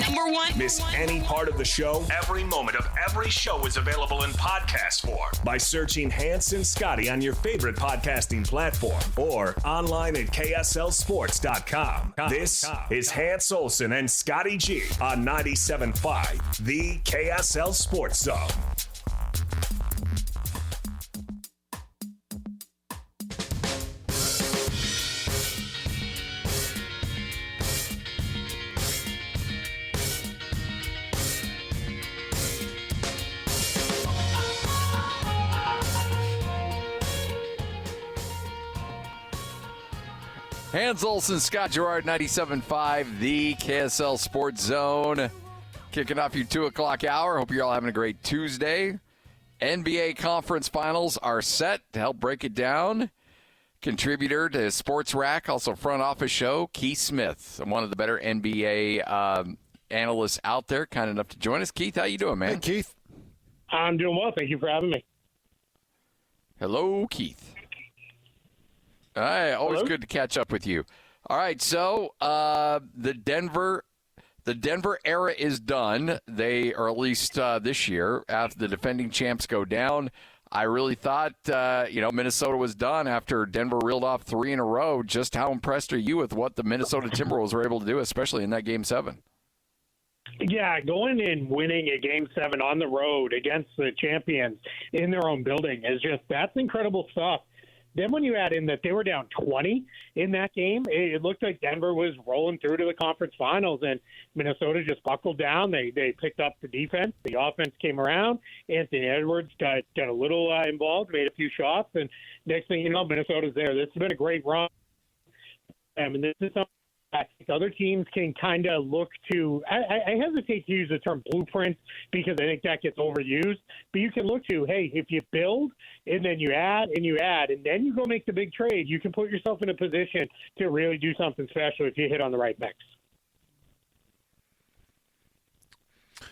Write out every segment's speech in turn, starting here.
Number one. Miss any part of the show? Every moment of every show is available in podcast form by searching Hans and Scotty on your favorite podcasting platform or online at KSLSports.com. This is Hans Olsen and Scotty G on 97.5, the KSL Sports Zone. Hans Olsen, Scott Gerard, 97.5, the KSL Sports Zone. Kicking off your 2 o'clock hour. Hope you're all having a great Tuesday. NBA Conference Finals are set. To help break it down, contributor to Sports Rack, also front office show, Keith Smith, one of the better NBA analysts out there, kind enough to join us. Keith, how you doing, man? Hey, Keith. I'm doing well. Thank you for having me. Hello, Keith. All right, always good to catch up with you. All right, so the Denver era is done. They, or at least this year, after the defending champs go down. I really thought, Minnesota was done after Denver reeled off 3 in a row. Just how impressed are you with what the Minnesota Timberwolves were able to do, especially in that Game 7? Yeah, going and winning a Game 7 on the road against the champions in their own building is that's incredible stuff. Then when you add in that they were down 20 in that game, it looked like Denver was rolling through to the conference finals, and Minnesota just buckled down. They picked up the defense. The offense came around. Anthony Edwards got a little involved, made a few shots, and next thing you know, Minnesota's there. This has been a great run. And this is something I think other teams can kind of look to. I hesitate to use the term blueprints because I think that gets overused. But you can look to, hey, if you build and then you add and then you go make the big trade, you can put yourself in a position to really do something special if you hit on the right mix.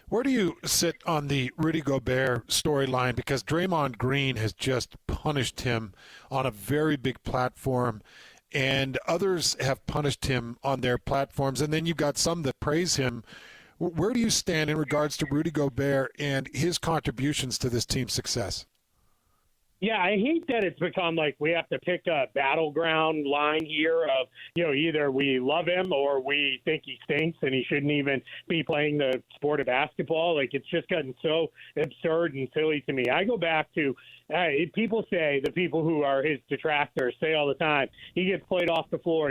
Where do you sit on the Rudy Gobert storyline? Because Draymond Green has just punished him on a very big platform, and others have punished him on their platforms, and then you've got some that praise him. Where do you stand in regards to Rudy Gobert and his contributions to this team's success? Yeah, I hate that it's become like we have to pick a battleground line here of, either we love him or we think he stinks and he shouldn't even be playing the sport of basketball. Like, it's just gotten so absurd and silly to me. I go back to people say, the people who are his detractors say all the time, he gets played off the floor.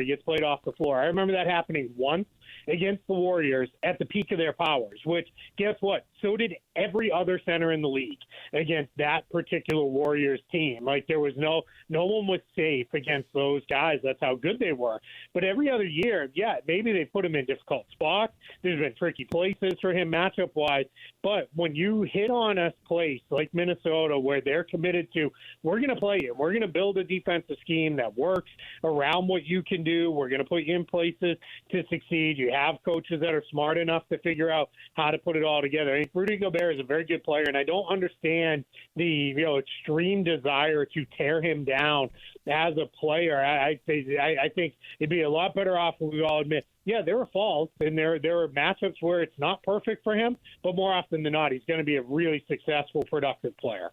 I remember that happening once against the Warriors at the peak of their powers, which, guess what? So did every other center in the league against that particular Warriors team. Like, there was no one was safe against those guys. That's how good they were. But every other year, yeah, maybe they put him in difficult spots. There's been tricky places for him matchup-wise. But when you hit on a place like Minnesota where they're committed to, we're going to play you. We're going to build a defensive scheme that works around what you can do. We're going to put you in places to succeed. You have coaches that are smart enough to figure out how to put it all together. I think Rudy Gobert is a very good player, and I don't understand the extreme desire to tear him down as a player. I think it'd be a lot better off if we all admit, yeah, there are faults, and there are matchups where it's not perfect for him, but more often than not, he's going to be a really successful, productive player.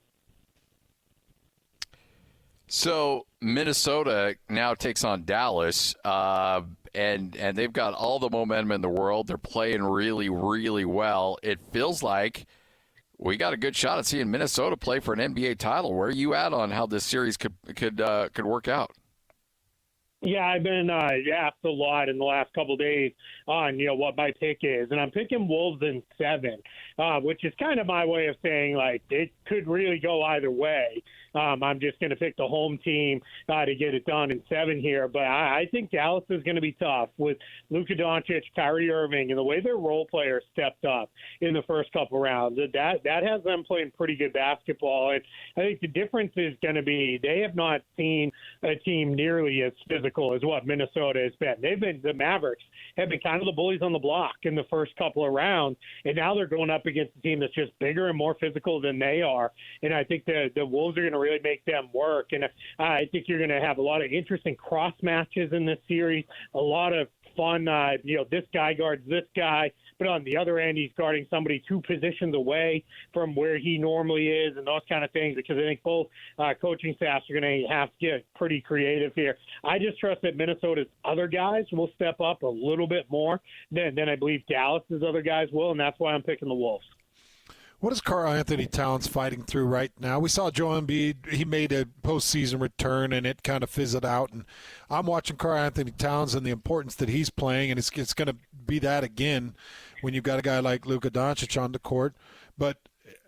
So Minnesota now takes on Dallas, and they've got all the momentum in the world. They're playing really, really well. It feels like we got a good shot at seeing Minnesota play for an NBA title. Where are you at on how this series could work out? Yeah, I've been asked a lot in the last couple of days on, what my pick is. And I'm picking Wolves in 7, which is kind of my way of saying, like, it could really go either way. I'm just going to pick the home team to get it done in 7 here. But I think Dallas is going to be tough with Luka Doncic, Kyrie Irving, and the way their role players stepped up in the first couple rounds. That has them playing pretty good basketball. And I think the difference is going to be they have not seen a team nearly as physical as what Minnesota has been. The Mavericks have been kind of the bullies on the block in the first couple of rounds, and now they're going up against a team that's just bigger and more physical than they are. And I think the Wolves are going to really make them work. And I think you're going to have a lot of interesting cross matches in this series, a lot of fun, this guy guards this guy, but on the other end, he's guarding somebody 2 positions away from where he normally is and those kind of things, because I think both coaching staffs are going to have to get pretty creative here. I just trust that Minnesota's other guys will step up a little bit more than I believe Dallas's other guys will, and that's why I'm picking the Wolves. What is Karl Anthony Towns fighting through right now? We saw Joel Embiid. He made a postseason return, and it kind of fizzled out. And I'm watching Karl Anthony Towns and the importance that he's playing, and it's going to be that again when you've got a guy like Luka Doncic on the court. But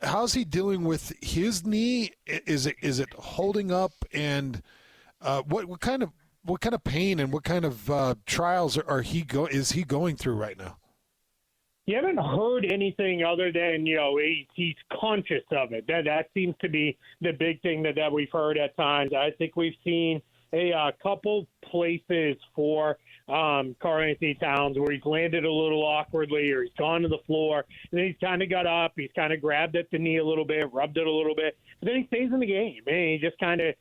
how's he dealing with his knee? Is it holding up? And what kind of pain and what kind of trials is he going through right now? You haven't heard anything other than, he's conscious of it. That seems to be the big thing that we've heard at times. I think we've seen a couple places for Karl Anthony Towns where he's landed a little awkwardly or he's gone to the floor, and then he's kind of got up, he's kind of grabbed at the knee a little bit, rubbed it a little bit, but then he stays in the game, and he just kind of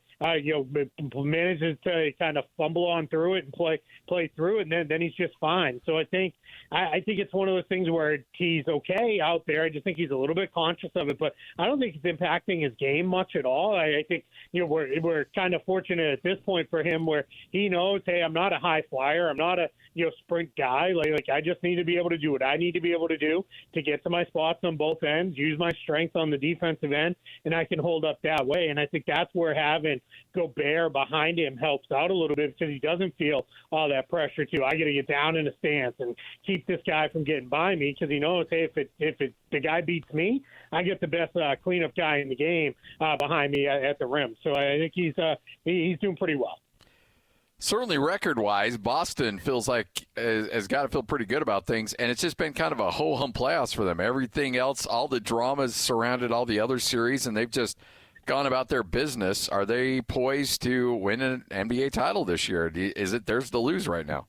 manages to kind of fumble on through it and play through it, and then he's just fine. So I think it's one of those things where he's okay out there. I just think he's a little bit conscious of it, but I don't think it's impacting his game much at all. I think we're kind of fortunate at this point for him where he knows, hey, I'm not a high flyer, I'm not a sprint guy. Like I just need to be able to do what I need to be able to do to get to my spots on both ends, use my strength on the defensive end, and I can hold up that way. And I think that's where having Gobert behind him helps out a little bit, because he doesn't feel all that pressure too. I got to get down in a stance and keep this guy from getting by me, because he knows, hey, if the guy beats me, I get the best cleanup guy in the game behind me at the rim. So I think he's doing pretty well. Certainly record-wise, Boston feels like has got to feel pretty good about things, and it's just been kind of a ho-hum playoffs for them. Everything else, all the dramas surrounded all the other series, and they've just gone about their business. Are they poised to win an NBA title this year? Is it theirs to lose right now?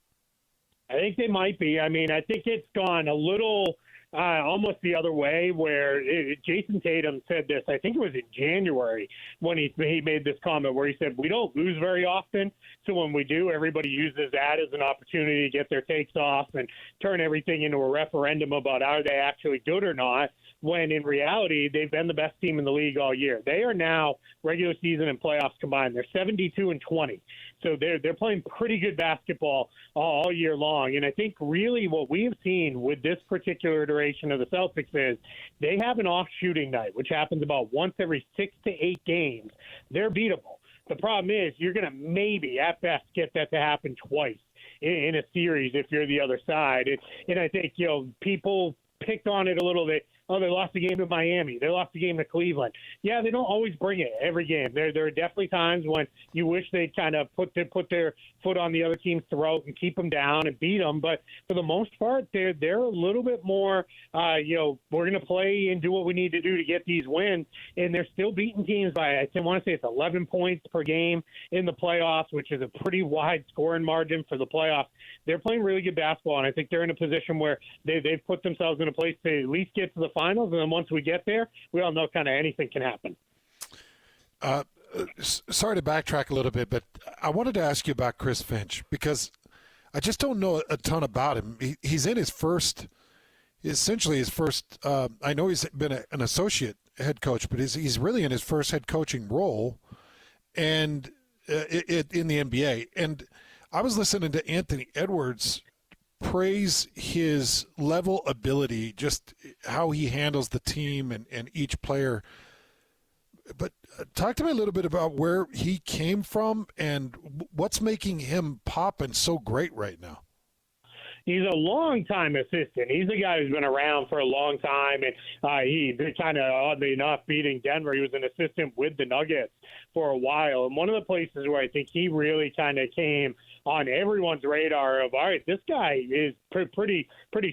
I think they might be. I mean, I think it's gone a little almost the other way, where Jason Tatum said this, I think it was in January, when he made this comment where he said, we don't lose very often, so when we do, everybody uses that as an opportunity to get their takes off and turn everything into a referendum about are they actually good or not, when in reality, they've been the best team in the league all year. They are now, regular season and playoffs combined, they're 72-20. So they're playing pretty good basketball all year long. And I think really what we have seen with this particular iteration of the Celtics is they have an off shooting night, which happens about once every 6 to 8 games. They're beatable. The problem is you're going to maybe at best get that to happen twice in a series if you're the other side. And I think, people picked on it a little bit. Oh, they lost the game to Miami. They lost the game to Cleveland. Yeah, they don't always bring it every game. There are definitely times when you wish they'd kind of put their foot on the other team's throat and keep them down and beat them. But for the most part, they're a little bit more, we're going to play and do what we need to do to get these wins. And they're still beating teams by, I want to say it's 11 points per game in the playoffs, which is a pretty wide scoring margin for the playoffs. They're playing really good basketball, and I think they're in a position where they've put themselves in a place to at least get to the finals, and then once we get there, we all know kind of anything can happen. Sorry to backtrack a little bit, but I wanted to ask you about Chris Finch, because I just don't know a ton about him. He's in essentially his first I know he's been an associate head coach, but he's really in his first head coaching role and in the NBA. And I was listening to Anthony Edwards praise his level ability, just how he handles the team and each player. But talk to me a little bit about where he came from and what's making him pop and so great right now. He's a long-time assistant. He's a guy who's been around for a long time, and he kind of, oddly enough, beating Denver. He was an assistant with the Nuggets for a while. And one of the places where I think he really kind of came on everyone's radar of, all right, this guy is pretty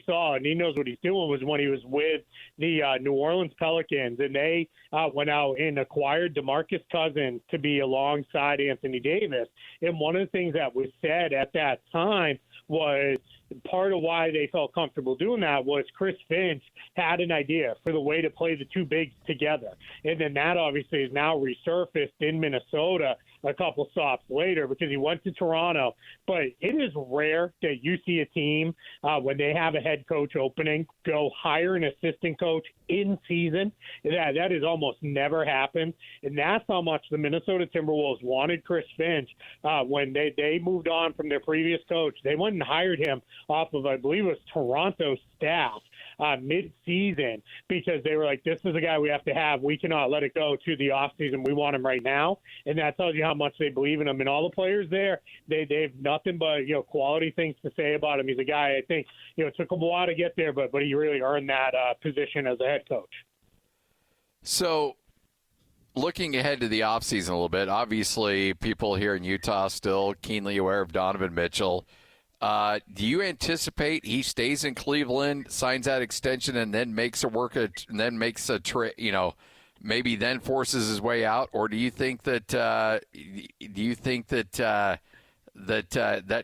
solid, and he knows what he's doing, was when he was with the New Orleans Pelicans, and they went out and acquired DeMarcus Cousins to be alongside Anthony Davis. And one of the things that was said at that time was, part of why they felt comfortable doing that was Chris Finch had an idea for the way to play the two bigs together. And then that obviously is now resurfaced in Minnesota a couple stops later because he went to Toronto. But it is rare that you see a team when they have a head coach opening go hire an assistant coach in season. That has almost never happened. And that's how much the Minnesota Timberwolves wanted Chris Finch when they moved on from their previous coach. They went and hired him off of, I believe it was Toronto's staff mid-season because they were like, this is a guy we have to have. We cannot let it go to the offseason. We want him right now. And that tells you how much they believe in him. And all the players there, they have nothing but, quality things to say about him. He's a guy, I think, it took him a while to get there, but he really earned that position as a head coach. So looking ahead to the offseason a little bit, obviously people here in Utah still keenly aware of Donovan Mitchell. Do you anticipate he stays in Cleveland, signs that extension, and then makes a trade? Maybe then forces his way out, or do you think that that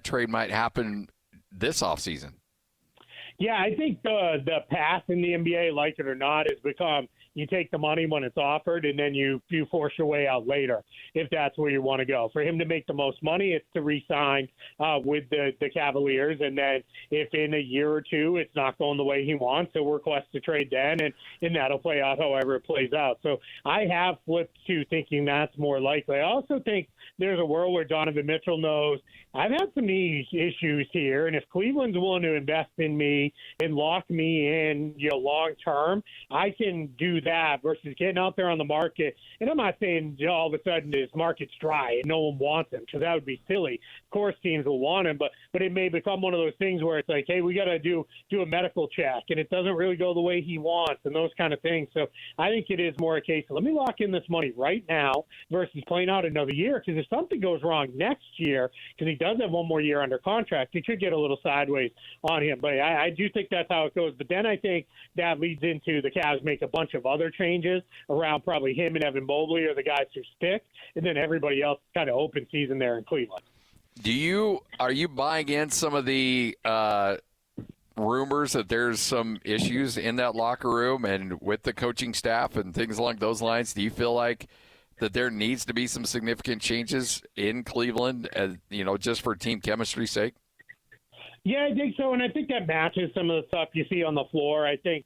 trade might happen this offseason? Yeah, I think the path in the NBA, like it or not, has become you take the money when it's offered, and then you force your way out later if that's where you want to go. For him to make the most money, it's to re-sign with the Cavaliers, and then if in a year or two it's not going the way he wants, he'll request a trade then, and that'll play out however it plays out. So I have flipped to thinking that's more likely. I also think there's a world where Donovan Mitchell knows I've had some knee issues here, and if Cleveland's willing to invest in me and lock me in, long term, I can do that versus getting out there on the market. And I'm not saying all of a sudden this market's dry and no one wants him, because that would be silly. Of course, teams will want him, but it may become one of those things where it's like, hey, we got to do a medical check, and it doesn't really go the way he wants, and those kind of things. So I think it is more a case of let me lock in this money right now versus playing out another year, because if something goes wrong next year, because he does have one more year under contract, it could get a little sideways on him. But I do think that's how it goes. But then I think that leads into the Cavs make a bunch of other changes around probably him and Evan Mobley are the guys who stick, and then everybody else kind of open season there in Cleveland. Are you buying in some of the rumors that there's some issues in that locker room and with the coaching staff and things along those lines? Do you feel like that there needs to be some significant changes in Cleveland, just for team chemistry's sake? Yeah, I think so, and I think that matches some of the stuff you see on the floor. I think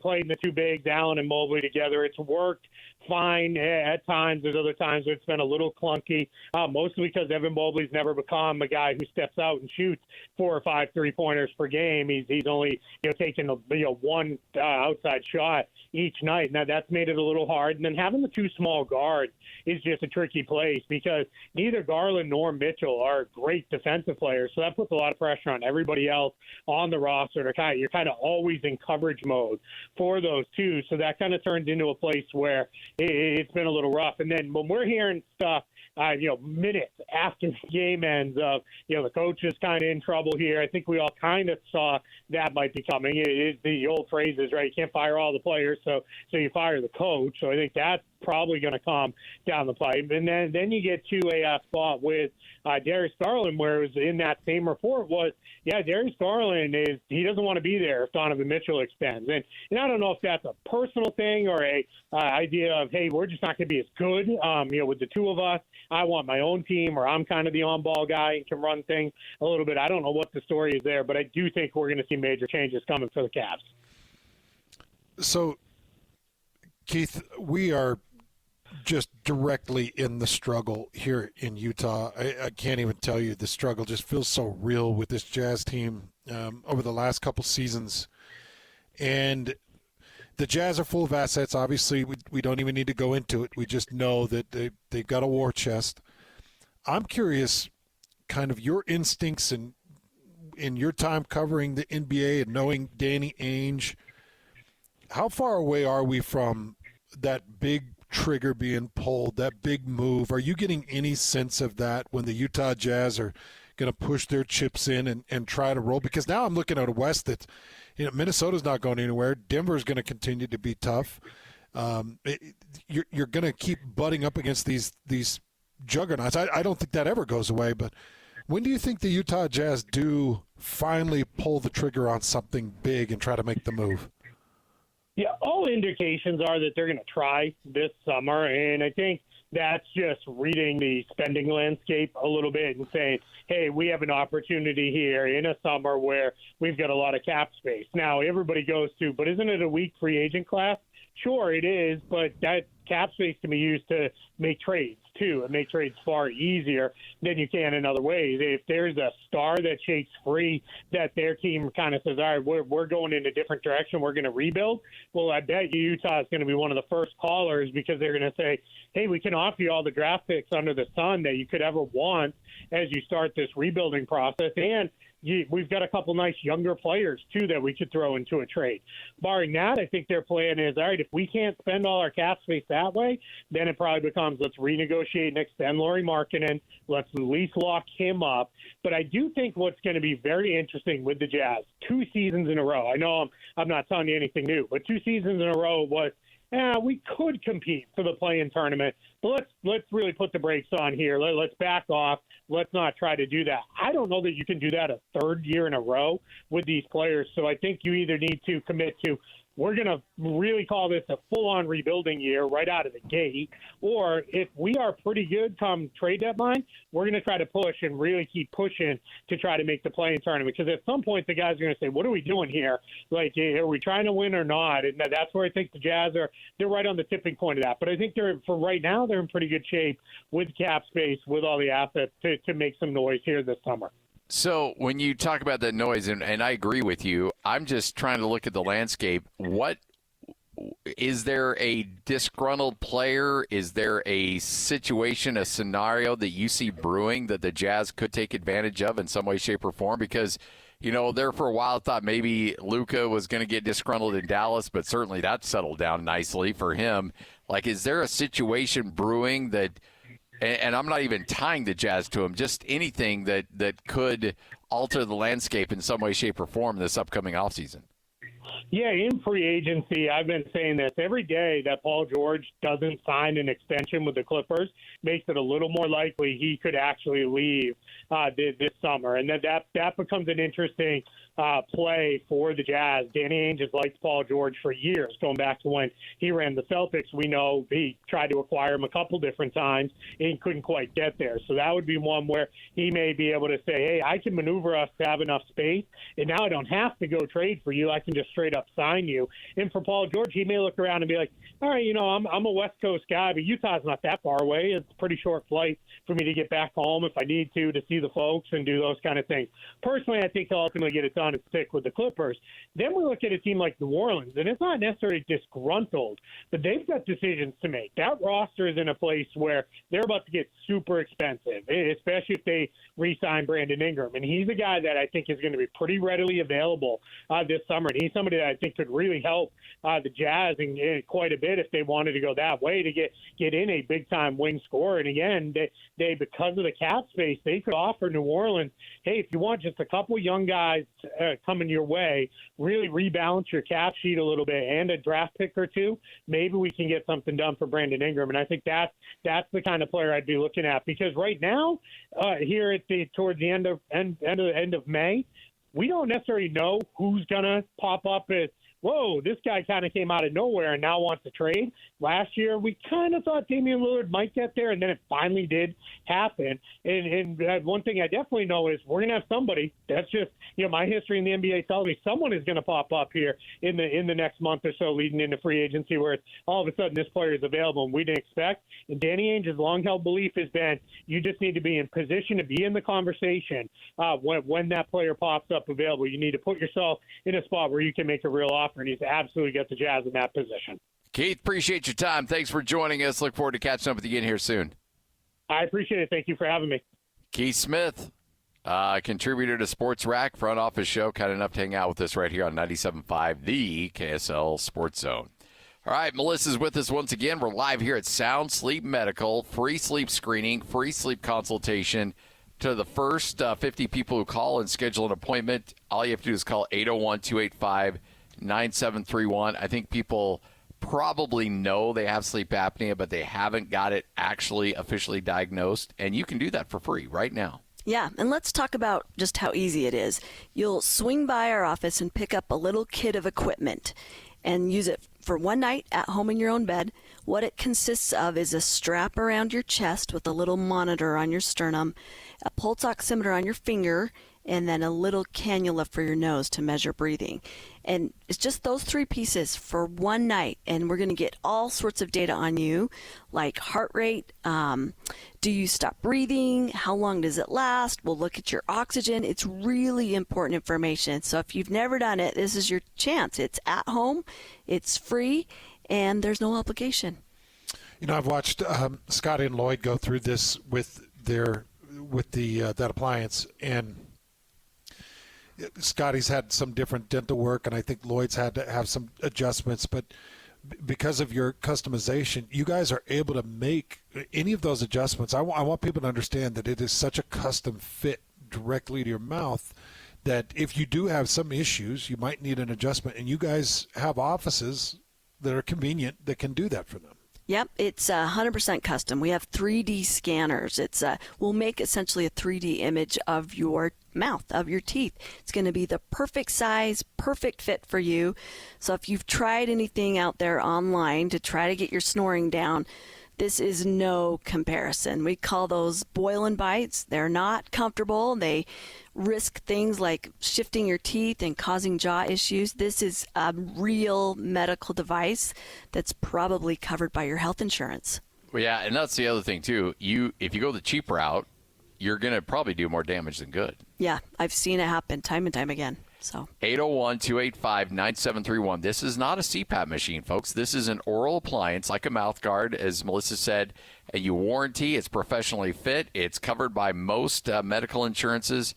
playing the two bigs, Allen and Mobley together, it's worked fine at times. There's other times where it's been a little clunky, mostly because Evan Mobley's never become a guy who steps out and shoots 4 or 5 3-pointers per game. He's only taking one outside shot each night. Now that's made it a little hard. And then having the two small guards is just a tricky place because neither Garland nor Mitchell are great defensive players. So that puts a lot of pressure on everybody else on the roster. You're kind of always in coverage mode for those two. So that kind of turns into a place where it's been a little rough. And then when we're hearing stuff, minutes after the game ends of, the coach is kind of in trouble here. I think we all kind of saw that might be coming. The old phrase is, right, you can't fire all the players, so you fire the coach. So I think that's probably going to come down the pipe. And then you get to a spot with Darius Garland, where it was in that same report was, Darius Garland he doesn't want to be there if Donovan Mitchell extends. And I don't know if that's a personal thing or a idea of, hey, we're just not going to be as good, with the two of us. I want my own team, or I'm kind of the on-ball guy and can run things a little bit. I don't know what the story is there, but I do think we're going to see major changes coming for the Cavs. So, Keith, we are just directly in the struggle here in Utah. I can't even tell you, the struggle just feels so real with this Jazz team over the last couple seasons. And the Jazz are full of assets. Obviously, we don't even need to go into it. We just know that they've got a war chest. I'm curious, kind of your instincts in your time covering the NBA and knowing Danny Ainge, how far away are we from that big trigger being pulled, that big move? Are you getting any sense of that when the Utah Jazz are going to push their chips in and try to roll? Because now I'm looking at a West that, Minnesota's not going anywhere. Denver's going to continue to be tough. You're going to keep butting up against these juggernauts. I don't think that ever goes away, but when do you think the Utah Jazz do finally pull the trigger on something big and try to make the move? Yeah, all indications are that they're going to try this summer, and I think that's just reading the spending landscape a little bit and saying, hey, we have an opportunity here in a summer where we've got a lot of cap space. Now, everybody goes to, but isn't it a weak free agent class? Sure, it is, but that cap space can be used to make trades, too, and make trades far easier than you can in other ways. If there's a star that shakes free that their team kind of says, all right, we're going in a different direction, we're going to rebuild, well, I bet you Utah is going to be one of the first callers because they're going to say, hey, we can offer you all the draft picks under the sun that you could ever want as you start this rebuilding process. And we've got a couple nice younger players, too, that we could throw into a trade. Barring that, I think their plan is, all right, if we can't spend all our cap space that way, then it probably becomes let's renegotiate and extend Lauri Markkanen. Let's at least lock him up. But I do think what's going to be very interesting with the Jazz, 2 seasons in a row. I know I'm not telling you anything new, but 2 seasons in a row was, we could compete for the play-in tournament, but let's really put the brakes on here. Let's back off. Let's not try to do that. I don't know that you can do that a third year in a row with these players. So I think you either need to commit to, we're going to really call this a full-on rebuilding year right out of the gate, or if we are pretty good come trade deadline, we're going to try to push and really keep pushing to try to make the play-in tournament. Because at some point, the guys are going to say, what are we doing here? Like, are we trying to win or not? And that's where I think the Jazz they're right on the tipping point of that. But I think for right now, they're in pretty good shape with cap space, with all the assets to make some noise here this summer. So when you talk about that noise, and I agree with you, I'm just trying to look at the landscape. What is there a disgruntled player? Is there a situation, a scenario that you see brewing that the Jazz could take advantage of in some way, shape, or form? Because, there for a while I thought maybe Luka was going to get disgruntled in Dallas, but certainly that settled down nicely for him. Like, is there a situation brewing that – and I'm not even tying the Jazz to him, just anything that could alter the landscape in some way, shape, or form this upcoming offseason? Yeah, in free agency, I've been saying this every day that Paul George doesn't sign an extension with the Clippers makes it a little more likely he could actually leave this summer. And that becomes an interesting play for the Jazz. Danny Ainge has liked Paul George for years, going back to when he ran the Celtics. We know he tried to acquire him a couple different times and couldn't quite get there. So that would be one where he may be able to say, hey, I can maneuver us to have enough space, and now I don't have to go trade for you. I can just straight up sign you. And for Paul George, he may look around and be like, all right, I'm a West Coast guy, but Utah's not that far away. It's a pretty short flight for me to get back home if I need to see the folks and do those kind of things. Personally, I think he'll ultimately get it done and stick with the Clippers. Then we look at a team like New Orleans, and it's not necessarily disgruntled, but they've got decisions to make. That roster is in a place where they're about to get super expensive, especially if they re-sign Brandon Ingram. And he's a guy that I think is going to be pretty readily available this summer. And he's somebody that I think could really help the Jazz and quite a bit if they wanted to go that way to get in a big-time wing scorer. And again, they because of the cap space, they could offer New Orleans, hey, if you want just a couple young guys coming your way, really rebalance your cap sheet a little bit and a draft pick or two, maybe we can get something done for Brandon Ingram. And I think that's the kind of player I'd be looking at, because right now, here at towards the end of May, we don't necessarily know who's going to pop up as, whoa, this guy kind of came out of nowhere and now wants to trade. Last year, we kind of thought Damian Lillard might get there, and then it finally did happen. And one thing I definitely know is we're going to have somebody. That's just, my history in the NBA tells me someone is going to pop up here in the next month or so leading into free agency where it's all of a sudden this player is available and we didn't expect. And Danny Ainge's long-held belief has been you just need to be in position to be in the conversation when that player pops up available. You need to put yourself in a spot where you can make a real offer, and he's absolutely got the Jazz in that position. Keith, appreciate your time. Thanks for joining us. Look forward to catching up with you again here soon. I appreciate it. Thank you for having me. Keith Smith, contributor to Sports Rack, front office show, kind enough to hang out with us right here on 97.5, the KSL Sports Zone. All right, Melissa's with us once again. We're live here at Sound Sleep Medical, free sleep screening, free sleep consultation. To the first 50 people who call and schedule an appointment, all you have to do is call 801-285-9731. I think people probably know they have sleep apnea, but they haven't got it actually officially diagnosed, and you can do that for free right now. Yeah, and let's talk about just how easy it is. You'll swing by our office and pick up a little kit of equipment and use it for one night at home in your own bed. What it consists of is a strap around your chest with a little monitor on your sternum, a pulse oximeter on your finger, and then a little cannula for your nose to measure breathing. And it's just those 3 pieces for one night, and we're going to get all sorts of data on you, like heart rate, do you stop breathing, how long does it last, we'll look at your oxygen. It's really important information. So if you've never done it, this is your chance. It's at home, it's free, and there's no obligation. You know, I've watched Scotty and Lloyd go through this with that appliance, and Scotty's had some different dental work, and I think Lloyd's had to have some adjustments. But because of your customization, you guys are able to make any of those adjustments. I want people to understand that it is such a custom fit directly to your mouth that if you do have some issues, you might need an adjustment. And you guys have offices that are convenient that can do that for them. Yep, it's 100% custom. We have 3D scanners. We'll make essentially a 3D image of your mouth, of your teeth. It's going to be the perfect size, perfect fit for you. So if you've tried anything out there online to try to get your snoring down, this is no comparison. We call those boil and bites. They're not comfortable. They risk things like shifting your teeth and causing jaw issues. This is a real medical device that's probably covered by your health insurance. Well, yeah, and that's the other thing, too. If you go the cheap route, you're going to probably do more damage than good. Yeah, I've seen it happen time and time again. So 801-285-9731. This is not a CPAP machine, folks. This is an oral appliance like a mouth guard, as Melissa said. And you warranty. It's professionally fit. It's covered by most medical insurances.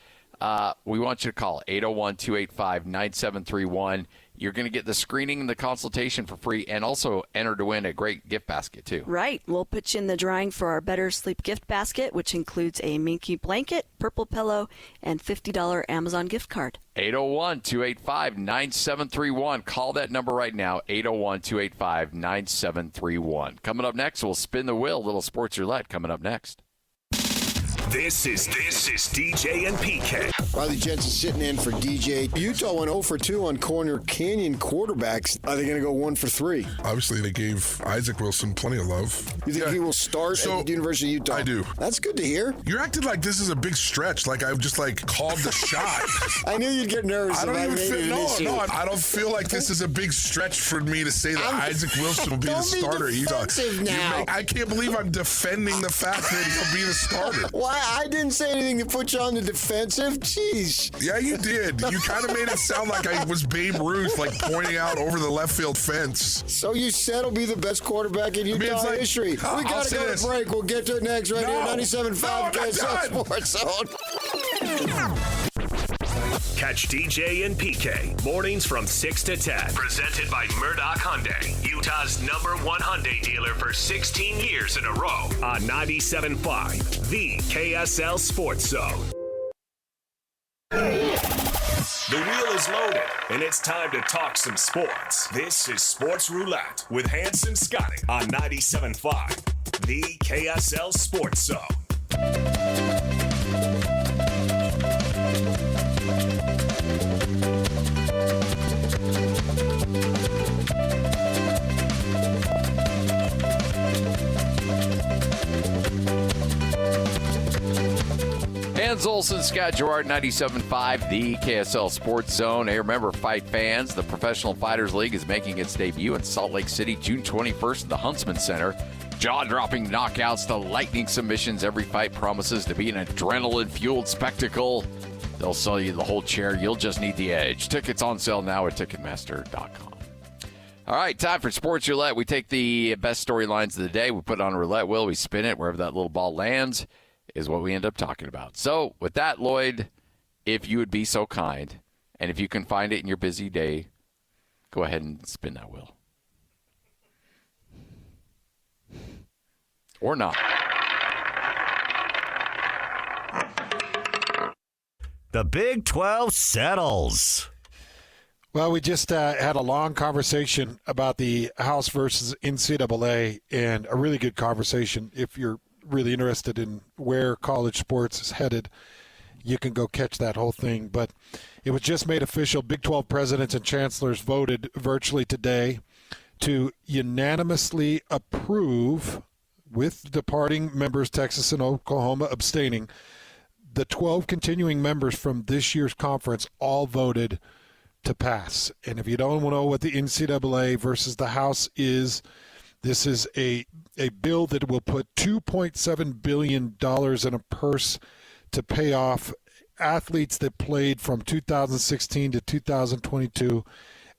We want you to call 801-285-9731. You're going to get the screening and the consultation for free, and also enter to win a great gift basket, too. Right. We'll put you in the drawing for our Better Sleep gift basket, which includes a Minky blanket, purple pillow, and $50 Amazon gift card. 801-285-9731. Call that number right now, 801-285-9731. Coming up next, we'll spin the wheel. Little Sports Roulette coming up next. This is DJ and PK. Riley Jensen sitting in for DJ. Utah went 0 for 2 on Corner Canyon quarterbacks. Are they going to go 1 for 3? Obviously, they gave Isaac Wilson plenty of love. You think he will start at the University of Utah? I do. That's good to hear. You're acting like this is a big stretch, like I've just called the shot. I knew you'd get nervous. I don't even feel I don't feel like this is a big stretch for me to say that Isaac Wilson will be the starter at Utah. Now. I can't believe I'm defending the fact that he'll be the starter. Why? I didn't say anything to put you on the defensive. Jeez. Yeah, you did. You kind of made it sound like I was Babe Ruth, pointing out over the left field fence. So you said he'll be the best quarterback in Utah history. We got to go to break. We'll get to it next right here. 97.5 KSL Sports Zone. Catch DJ and PK mornings from 6 to 10. Presented by Murdoch Hyundai, Utah's #1 Hyundai dealer for 16 years in a row. On 97.5, the KSL Sports Zone. The wheel is loaded, and it's time to talk some sports. This is Sports Roulette with Hans and Scotty on 97.5, the KSL Sports Zone. Hans Olsen, Scott Gerard, 97.5, the KSL Sports Zone. Hey, remember, fight fans, the Professional Fighters League is making its debut in Salt Lake City, June 21st at the Huntsman Center. Jaw-dropping knockouts to lightning submissions. Every fight promises to be an adrenaline-fueled spectacle. They'll sell you the whole chair. You'll just need the edge. Tickets on sale now at Ticketmaster.com. All right, time for Sports Roulette. We take the best storylines of the day. We put it on a roulette wheel. We spin it. Wherever that little ball lands is what we end up talking about. So with that, Lloyd, if you would be so kind, and if you can find it in your busy day, go ahead and spin that wheel. Or not. The Big 12 settles. Well, we just had a long conversation about the House versus NCAA, and a really good conversation. If you're really interested in where college sports is headed, you can go catch that whole thing. But it was just made official. Big 12 presidents and chancellors voted virtually today to unanimously approve, with departing members Texas and Oklahoma abstaining, the 12 continuing members from this year's conference all voted to pass. And if you don't know what the NCAA versus the House is, this is a bill that will put $2.7 billion in a purse to pay off athletes that played from 2016 to 2022.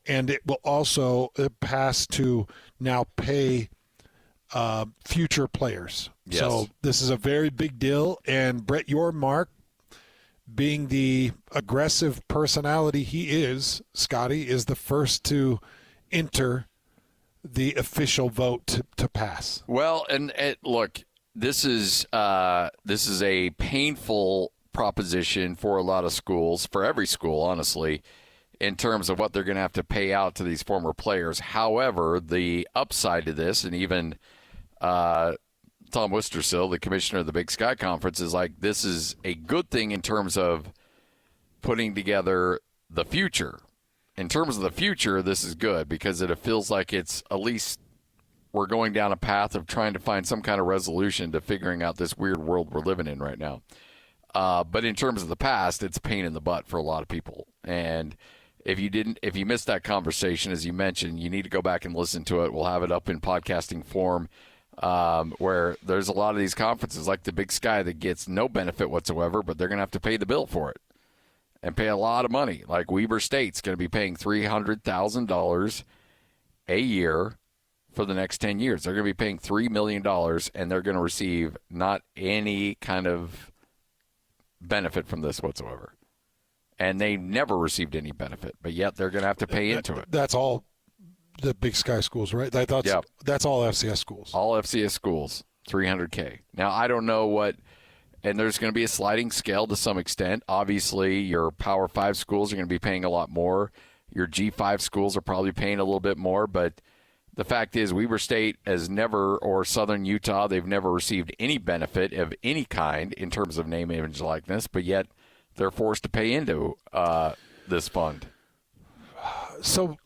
And it will also pass to now pay future players. Yes. So this is a very big deal. And Brett Yormark, being the aggressive personality he is, Scotty, is the first to enter the official vote to pass. Well, and look, this is a painful proposition for a lot of schools, for every school, honestly, in terms of what they're going to have to pay out to these former players. However, the upside to this, and even Tom Wistersill, the commissioner of the Big Sky Conference, is like, this is a good thing in terms of putting together the future. In terms of the future, this is good because it feels like it's at least we're going down a path of trying to find some kind of resolution to figuring out this weird world we're living in right now. But in terms of the past, it's a pain in the butt for a lot of people. And if you missed that conversation, as you mentioned, you need to go back and listen to it. We'll have it up in podcasting form, where there's a lot of these conferences like the Big Sky that gets no benefit whatsoever, but they're going to have to pay the bill for it and pay a lot of money. Like Weber State's going to be paying $300,000 a year for the next 10 years. They're going to be paying $3 million, and they're going to receive not any kind of benefit from this whatsoever. And they never received any benefit, but yet they're going to have to pay into it. That's all the Big Sky schools, right? That's all FCS schools. All FCS schools, $300K. Now, I don't know what, and there's going to be a sliding scale to some extent. Obviously, your Power 5 schools are going to be paying a lot more. Your G5 schools are probably paying a little bit more, but the fact is Weber State has never, or Southern Utah, they've never received any benefit of any kind in terms of name, image, likeness, but yet they're forced to pay into this fund. So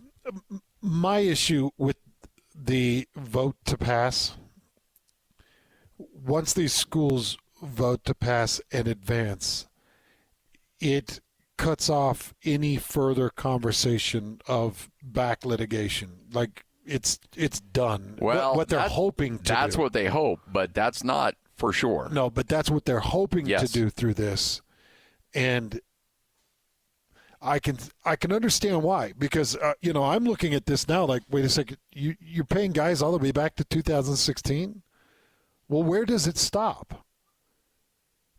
my issue with the vote to pass, once these schools vote to pass and advance, it cuts off any further conversation of back litigation. Like, it's done. Well, what they're hoping to that's do. what they hope, but that's not for sure. No, but that's what they're hoping to do through this. And I can understand why, because I'm looking at this now like, wait a second, you're paying guys all the way back to 2016? Well, where does it stop?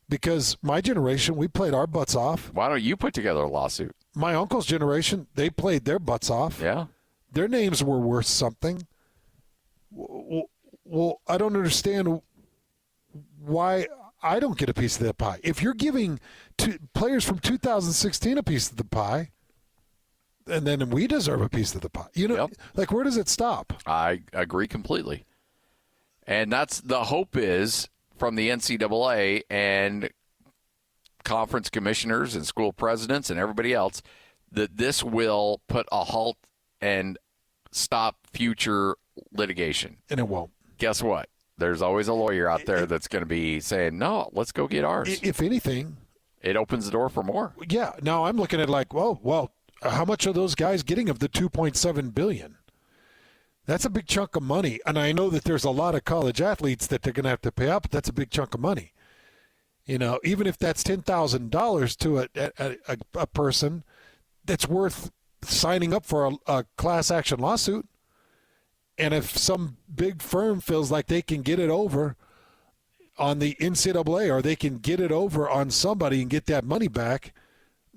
Because my generation, we played our butts off. Why don't you put together a lawsuit? My uncle's generation, they played their butts off. Yeah. Their names were worth something. Well, I don't understand why I don't get a piece of that pie. If you're giving players from 2016 a piece of the pie, and then we deserve a piece of the pie. Like, where does it stop? I agree completely. And that's the hope is from the NCAA and conference commissioners and school presidents and everybody else that this will put a halt and stop future litigation. And it won't. Guess what? There's always a lawyer out there that's going to be saying, no, let's go get ours. If anything, it opens the door for more. Yeah. Now I'm looking at like, well, how much are those guys getting of the $2.7 billion? That's a big chunk of money. And I know that there's a lot of college athletes that they're going to have to pay up, but that's a big chunk of money. Even if that's $10,000 to a person, that's worth signing up for a class action lawsuit. And if some big firm feels like they can get it over on the NCAA or they can get it over on somebody and get that money back,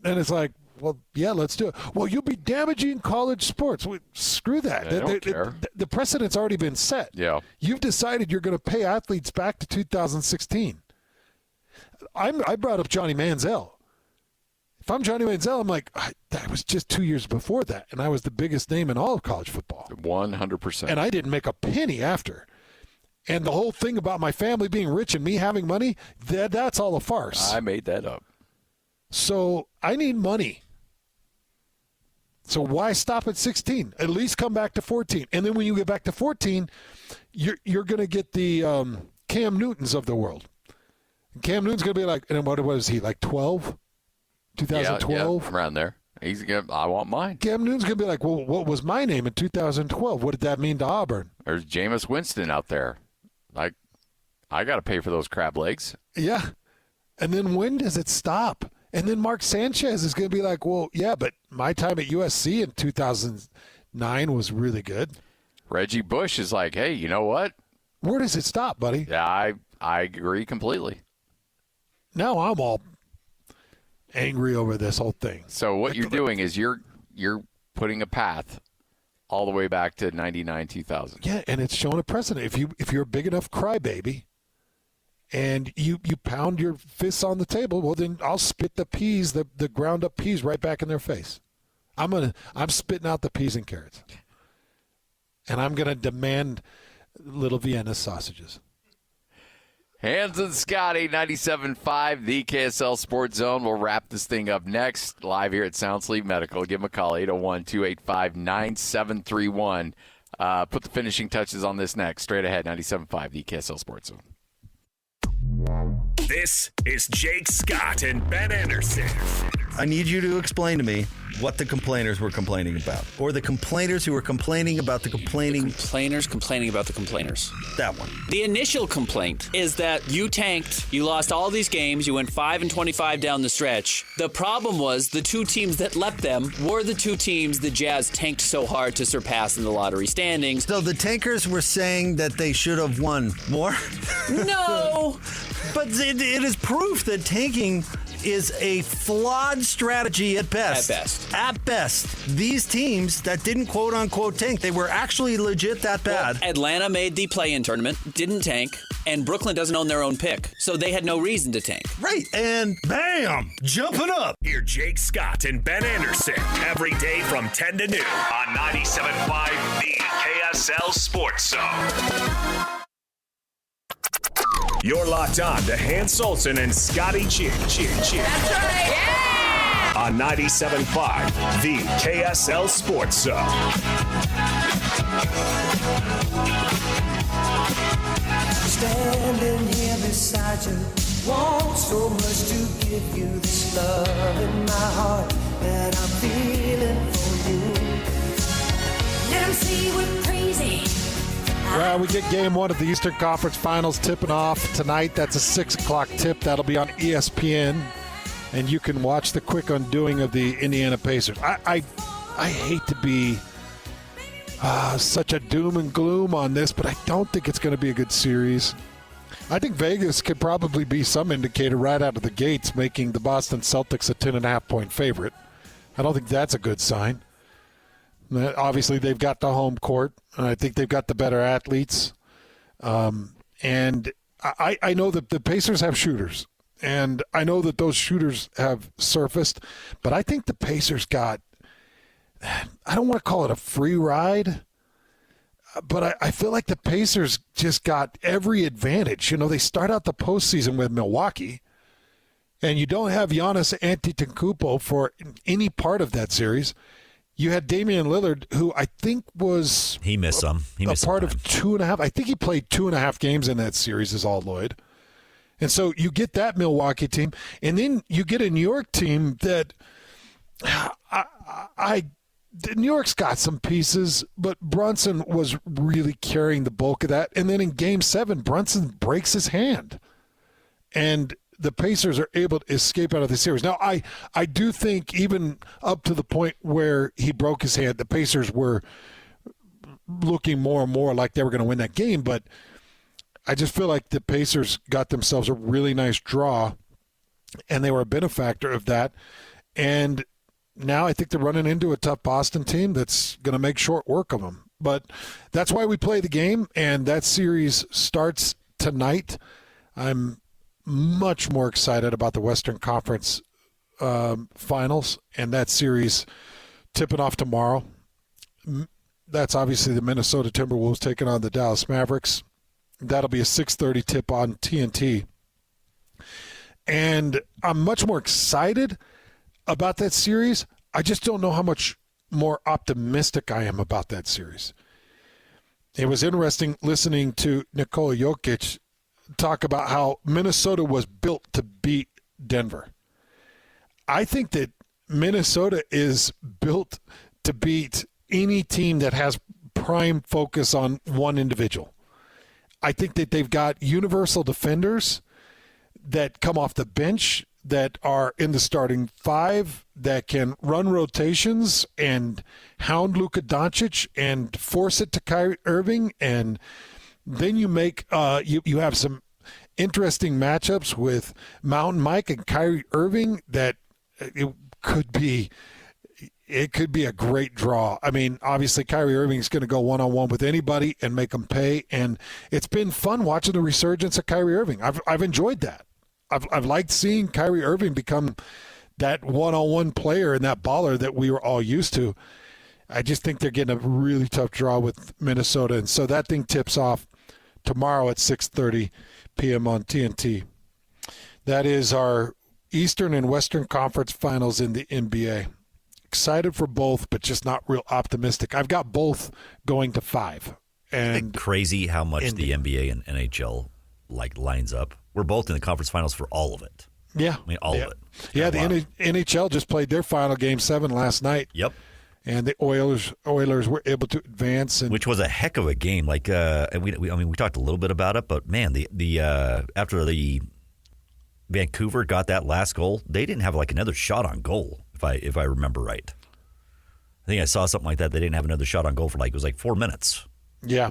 then it's like, well, yeah, let's do it. Well, you'll be damaging college sports. Screw that. I don't care. The precedent's already been set. Yeah. You've decided you're going to pay athletes back to 2016. I brought up Johnny Manziel. If I'm Johnny Manziel, I'm like, that was just 2 years before that, and I was the biggest name in all of college football. 100%. And I didn't make a penny after. And the whole thing about my family being rich and me having money, that's all a farce. I made that up. So I need money. So why stop at 16? At least come back to 14. And then when you get back to 14, you're going to get the Cam Newtons of the world. Cam Newton's going to be like, and what was he, like 12? 2012? Yeah, around there. I want mine. Cam Newton's going to be like, well, what was my name in 2012? What did that mean to Auburn? There's Jameis Winston out there. I got to pay for those crab legs. Yeah. And then when does it stop? And then Mark Sanchez is going to be like, well, yeah, but my time at USC in 2009 was really good. Reggie Bush is like, hey, you know what? Where does it stop, buddy? Yeah, I agree completely. Now I'm all angry over this whole thing. So what you're doing is you're putting a path all the way back to 99, 2000. Yeah, and it's showing a precedent. If you're a big enough crybaby and you pound your fists on the table, well, then I'll spit the peas, the ground up peas right back in their face. I'm spitting out the peas and carrots. And I'm going to demand little Vienna sausages. Hans and Scotty, 97.5, the KSL Sports Zone. We'll wrap this thing up next, live here at Sound Sleep Medical. Give them a call, 801-285-9731. Put the finishing touches on this next. Straight ahead, 97.5, the KSL Sports Zone. This is Jake Scott and Ben Anderson. I need you to explain to me what the complainers were complaining about, or the complainers who were complaining about the complaining. The complainers complaining about the complainers. That one. The initial complaint is that you tanked, you lost all these games, you went 5-25 down the stretch. The problem was the two teams that left them were the two teams the Jazz tanked so hard to surpass in the lottery standings. So the tankers were saying that they should have won more? No! But it is proof that tanking is a flawed strategy at best. At best. At best. These teams that didn't quote-unquote tank, they were actually legit that bad. Well, Atlanta made the play-in tournament, didn't tank, and Brooklyn doesn't own their own pick, so they had no reason to tank. Right, and bam, jumping up. Hear Jake Scott and Ben Anderson every day from 10 to noon on 97.5 the KSL Sports Zone. You're locked on to Hans Olsen and Scotty Chin. That's right. Yeah! On 97.5, the KSL Sports Zone. Standing here beside you, want so much to give you this love in my heart that I'm feeling for you. Let 'em see we're crazy. Well, we get game one of the Eastern Conference Finals tipping off tonight. That's a 6 o'clock tip. That'll be on ESPN, and you can watch the quick undoing of the Indiana Pacers. I hate to be such a doom and gloom on this, but I don't think it's going to be a good series. I think Vegas could probably be some indicator right out of the gates, making the Boston Celtics a 10.5-point favorite. I don't think that's a good sign. Obviously, they've got the home court, and I think they've got the better athletes. And I know that the Pacers have shooters, and I know that those shooters have surfaced, but I think the Pacers got, I don't want to call it a free ride, but I feel like the Pacers just got every advantage. You know, they start out the postseason with Milwaukee, and you don't have Giannis Antetokounmpo for any part of that series. You had Damian Lillard, who I think was he missed some. He missed a part some time. of 2.5. I think he played 2.5 games in that series as all Lloyd. And so you get that Milwaukee team, and then you get a New York team that New York's got some pieces, but Brunson was really carrying the bulk of that. And then in Game 7, Brunson breaks his hand, and the Pacers are able to escape out of the series. Now, I do think even up to the point where he broke his hand, the Pacers were looking more and more like they were going to win that game. But I just feel like the Pacers got themselves a really nice draw, and they were a benefactor of that. And now I think they're running into a tough Boston team that's going to make short work of them. But that's why we play the game, and that series starts tonight. I'm much more excited about the Western Conference Finals and that series tipping off tomorrow. That's obviously the Minnesota Timberwolves taking on the Dallas Mavericks. That'll be a 6:30 tip on TNT. And I'm much more excited about that series. I just don't know how much more optimistic I am about that series. It was interesting listening to Nikola Jokic talk about how Minnesota was built to beat Denver. I think that Minnesota is built to beat any team that has prime focus on one individual. I think that they've got universal defenders that come off the bench that are in the starting five that can run rotations and hound Luka Doncic and force it to Kyrie Irving. And then you make you have some interesting matchups with Mountain Mike and Kyrie Irving that it could be a great draw. I mean, obviously Kyrie Irving is going to go one-on-one with anybody and make them pay. And it's been fun watching the resurgence of Kyrie Irving. I've enjoyed that. I've liked seeing Kyrie Irving become that one-on-one player and that baller that we were all used to. I just think they're getting a really tough draw with Minnesota. And so that thing tips off tomorrow at 6:30 p.m. on TNT. That is our Eastern and Western Conference Finals in the NBA. Excited for both, but just not real optimistic. I've got both going to 5. And it's crazy how much the NBA and NHL lines up. We're both in the conference finals for all of it. Yeah. I mean, all of it. Yeah, the NHL just played their final Game 7 last night. Yep. And the Oilers were able to advance. Which was a heck of a game. Like, we talked a little bit about it, but man, the after the Vancouver got that last goal, they didn't have another shot on goal, if I remember right. I think I saw something like that. They didn't have another shot on goal for 4 minutes. Yeah.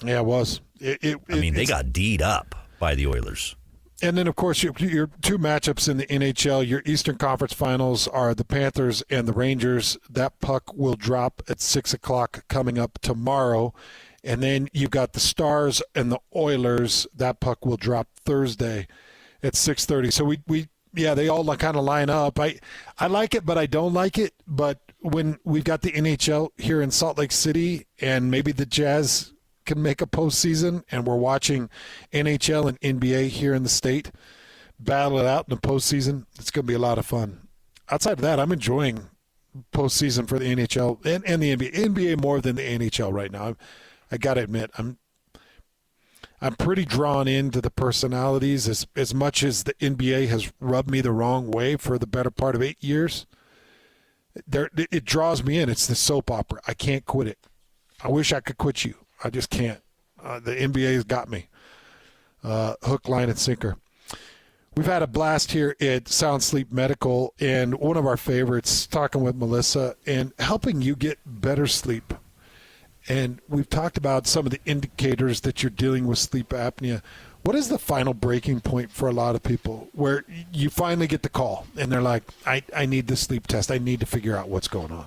Yeah, it was. They got D'd up by the Oilers. And then, of course, your two matchups in the NHL, your Eastern Conference Finals are the Panthers and the Rangers. That puck will drop at 6 o'clock coming up tomorrow. And then you've got the Stars and the Oilers. That puck will drop Thursday at 6:30. So they all kind of line up. I like it, but I don't like it. But when we've got the NHL here in Salt Lake City and maybe the Jazz can make a postseason, and we're watching NHL and NBA here in the state battle it out in the postseason, it's going to be a lot of fun. Outside of that, I'm enjoying postseason for the NHL and the NBA. NBA more than the NHL right now. I got to admit, I'm pretty drawn into the personalities as much as the NBA has rubbed me the wrong way for the better part of 8 years. It draws me in. It's the soap opera. I can't quit it. I wish I could quit you. I just can't. The NBA's got me. Hook, line, and sinker. We've had a blast here at Sound Sleep Medical, and one of our favorites, talking with Melissa and helping you get better sleep. And we've talked about some of the indicators that you're dealing with sleep apnea. What is the final breaking point for a lot of people where you finally get the call and they're like, I need the sleep test. I need to figure out what's going on?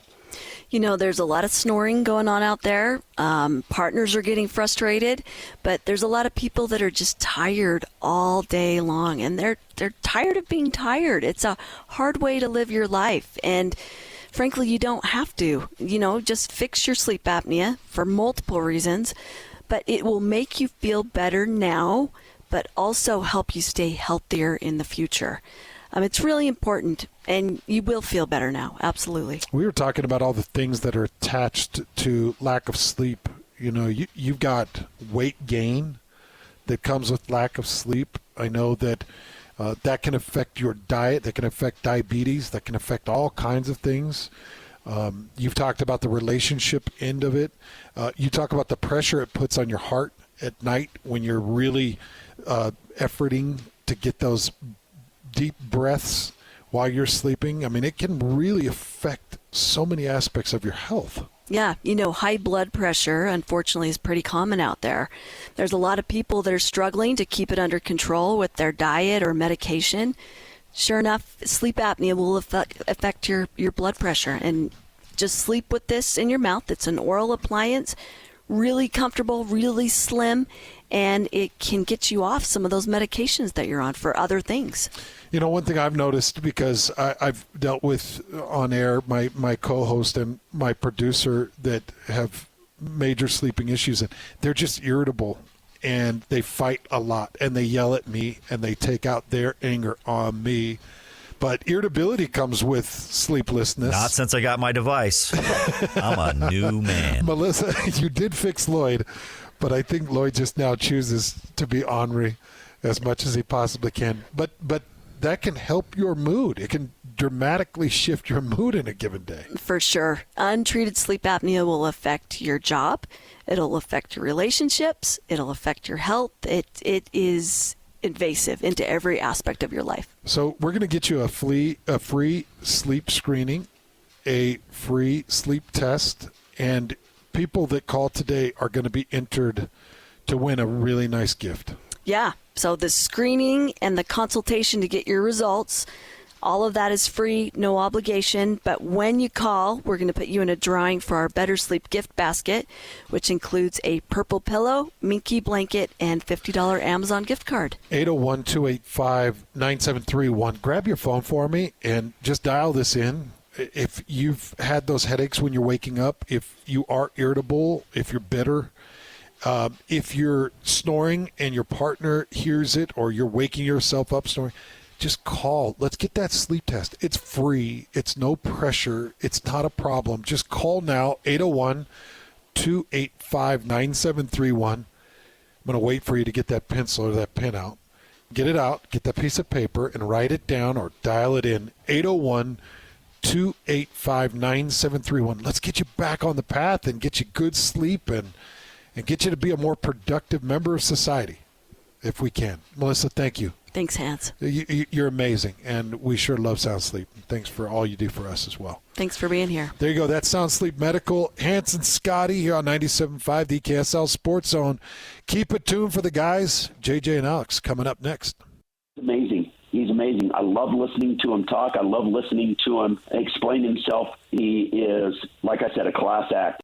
There's a lot of snoring going on out there. Partners are getting frustrated, but there's a lot of people that are just tired all day long, and they're tired of being tired. It's a hard way to live your life, and frankly, you don't have to. Just fix your sleep apnea for multiple reasons, but it will make you feel better now, but also help you stay healthier in the future. It's really important, and you will feel better now. Absolutely. We were talking about all the things that are attached to lack of sleep. You've got weight gain that comes with lack of sleep. I know that that can affect your diet, that can affect diabetes, that can affect all kinds of things. You've talked about the relationship end of it. You talk about the pressure it puts on your heart at night when you're really efforting to get those deep breaths while you're sleeping. I mean, it can really affect so many aspects of your health. Yeah, high blood pressure, unfortunately, is pretty common out there. There's a lot of people that are struggling to keep it under control with their diet or medication. Sure enough, sleep apnea will affect your blood pressure. And just sleep with this in your mouth. It's an oral appliance, really comfortable, really slim, and it can get you off some of those medications that you're on for other things. One thing I've noticed, because I've dealt with on air my co-host and my producer that have major sleeping issues, and they're just irritable. and they fight a lot, and they yell at me, and they take out their anger on me. But irritability comes with sleeplessness. Not since I got my device. I'm a new man. Melissa, you did fix Lloyd, but I think Lloyd just now chooses to be ornery as much as he possibly can. But that can help your mood. It can dramatically shift your mood in a given day. For sure. Untreated sleep apnea will affect your job. It'll affect your relationships. It'll affect your health. It is invasive into every aspect of your life. So we're going to get you a free sleep screening, a free sleep test, and people that call today are going to be entered to win a really nice gift. Yeah. So the screening and the consultation to get your results, all of that is free, no obligation. But when you call, we're going to put you in a drawing for our Better Sleep gift basket, which includes a purple pillow, blanket, and $50 Amazon gift card. 801-285-9731. Grab your phone for me and just dial this in. If you've had those headaches when you're waking up, if you are irritable, if you're bitter, if you're snoring and your partner hears it, or you're waking yourself up snoring, just call. Let's get that sleep test. It's free. It's no pressure. It's not a problem. Just call now, 801-285-9731. I'm going to wait for you to get that pencil or that pen out. Get it out. Get that piece of paper and write it down or dial it in. 801-285-9731. Let's get you back on the path and get you good sleep and get you to be a more productive member of society, if we can. Melissa, thank you. Thanks, Hans. You're amazing, and we sure love Sound Sleep. Thanks for all you do for us as well. Thanks for being here. There you go. That's Sound Sleep Medical. Hans and Scotty here on 97.5, the KSL Sports Zone. Keep it tuned for the guys. JJ and Alex coming up next. Amazing. He's amazing. I love listening to him talk. I love listening to him explain himself. He is, like I said, a class act.